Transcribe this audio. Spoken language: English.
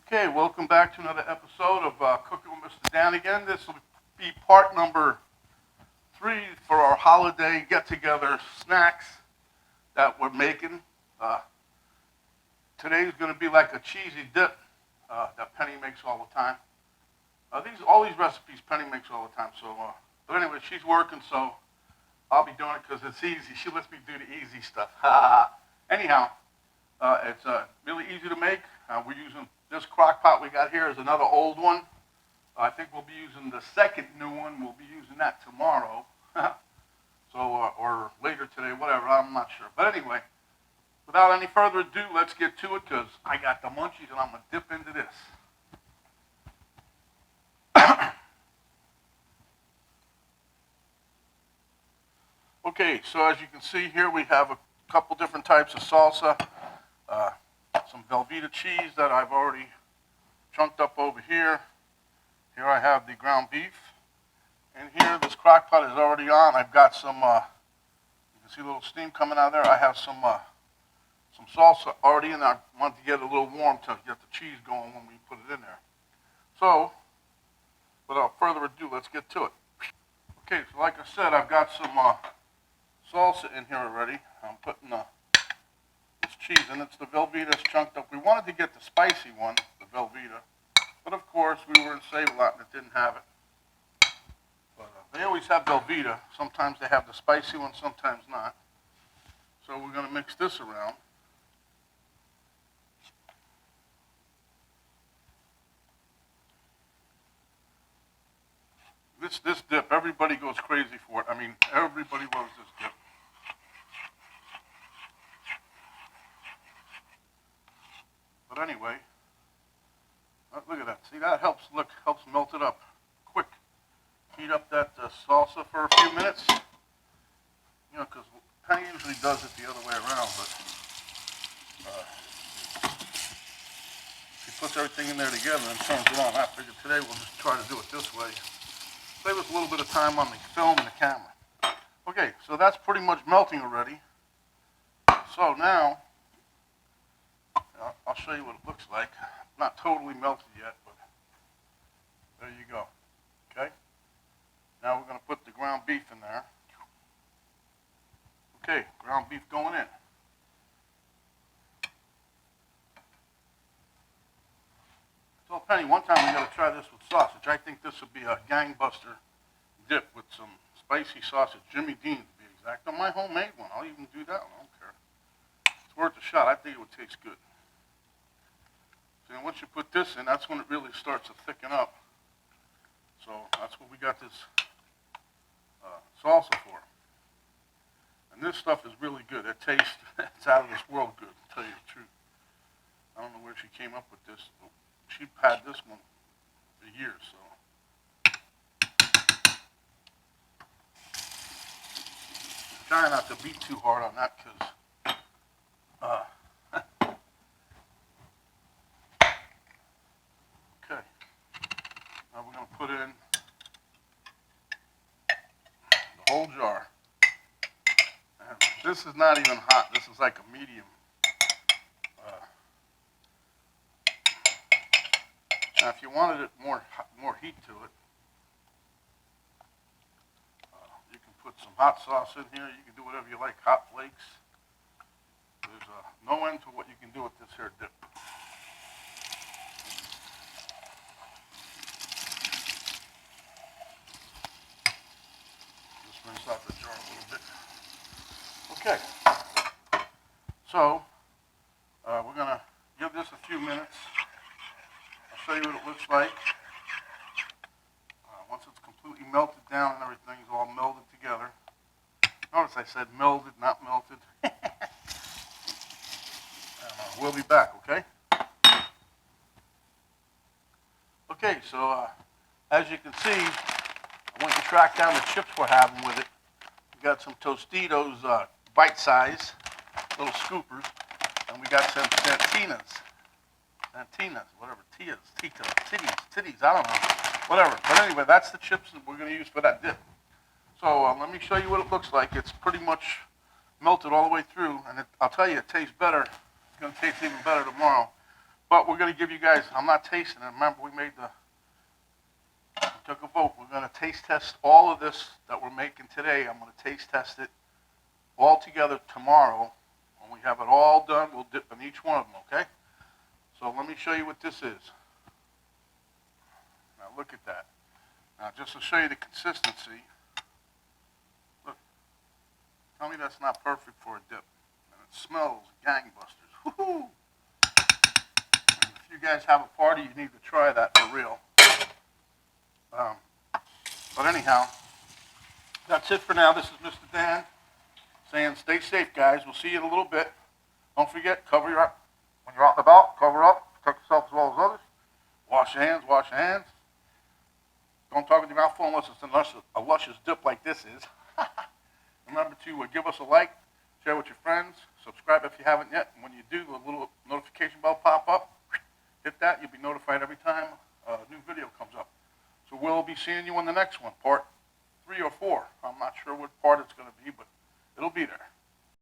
Okay, welcome back to another episode of Cooking with Mr. Dan again. This will be part number 3 for our holiday get-together snacks that we're making. Today's going to be like a cheesy dip that Penny makes all the time. All these recipes Penny makes all the time. But anyway, she's working, so I'll be doing it because it's easy. She lets me do the easy stuff. Anyhow, it's really easy to make. We're using this Crockpot we got here is another old one. I think we'll be using the second new one. We'll be using that tomorrow. Or later today, whatever, I'm not sure. But anyway, without any further ado, let's get to it because I got the munchies and I'm going to dip into this. Okay, so as you can see here, we have a couple different types of salsa. Some Velveeta cheese that I've already chunked up over here. Here I have the ground beef. And here, this crock pot is already on. I've got some, you can see a little steam coming out of there. I have some salsa already in there. I want to get it a little warm to get the cheese going when we put it in there. So, without further ado, let's get to it. Okay, so like I said, I've got some salsa in here already. I'm putting this cheese in. It's the Velveeta chunked up. We wanted to get the spicy one, the Velveeta, but of course we were in Save-A-Lot and it didn't have it. But they always have Velveeta. Sometimes they have the spicy one, sometimes not. So we're going to mix this around. This dip, everybody goes crazy for it. I mean, everybody loves this dip. But anyway, look at that. See, that helps melt it up quick. Heat up that salsa for a few minutes. You know, because Penny usually does it the other way around, but she puts everything in there together and turns it on. I figured today we'll just try to do it this way. Save us a little bit of time on the film and the camera. Okay, so that's pretty much melting already. So now, I'll show you what it looks like. Not totally melted yet, but there you go. Okay? Now we're going to put the ground beef in there. Okay, ground beef going in. So Penny, one time we got to try this with sausage. I think this would be a gangbuster dip with some spicy sausage. Jimmy Dean to be exact. On my homemade one. I'll even do that one. I don't care. It's worth a shot. I think it would taste good. So once you put this in, that's when it really starts to thicken up. So that's what we got this salsa for. And this stuff is really good. It tastes, it's out of this world good, to tell you the truth. I don't know where she came up with this, but she had this one for years, so. Try not to beat too hard on that, because okay. Now we're going to put in the whole jar. And this is not even hot. This is like a medium. Now, if you wanted it more heat to it, you can put some hot sauce in here. You can do whatever you like, hot flakes. There's no end to what you can do with this here dip. Just rinse out the jar a little bit. Okay. So, we're going to give this a few minutes. Show you what it looks like. Once it's completely melted down and everything's all melded together. Notice I said melded, not melted. We'll be back, okay? Okay, so as you can see, I want you to track down the chips we're having with it. We got some Tostitos bite size, little scoopers, and we got some Santinas, whatever, titties, I don't know, whatever. But anyway, that's the chips that we're going to use for that dip. So let me show you what it looks like. It's pretty much melted all the way through, and I'll tell you, it tastes better. It's going to taste even better tomorrow. But we're going to give you guys, I'm not tasting it. Remember, we took a vote. We're going to taste test all of this that we're making today. I'm going to taste test it all together tomorrow. When we have it all done, we'll dip in each one of them, okay? So let me show you what this is. Now look at that. Now just to show you the consistency, look. Tell me that's not perfect for a dip. And it smells gangbusters. Woohoo! If you guys have a party, you need to try that for real. But anyhow, that's it for now. This is Mr. Dan saying stay safe, guys. We'll see you in a little bit. Don't forget, cover your up. When you're out and about, cover up. Protect yourself as well as others. Wash your hands, wash your hands. Don't talk with your mouth full unless it's a luscious dip like this is. Remember to give us a like, share with your friends, subscribe if you haven't yet. And when you do, the little notification bell pop up. Hit that, you'll be notified every time a new video comes up. So we'll be seeing you on the next one, part 3 or 4. I'm not sure what part it's going to be.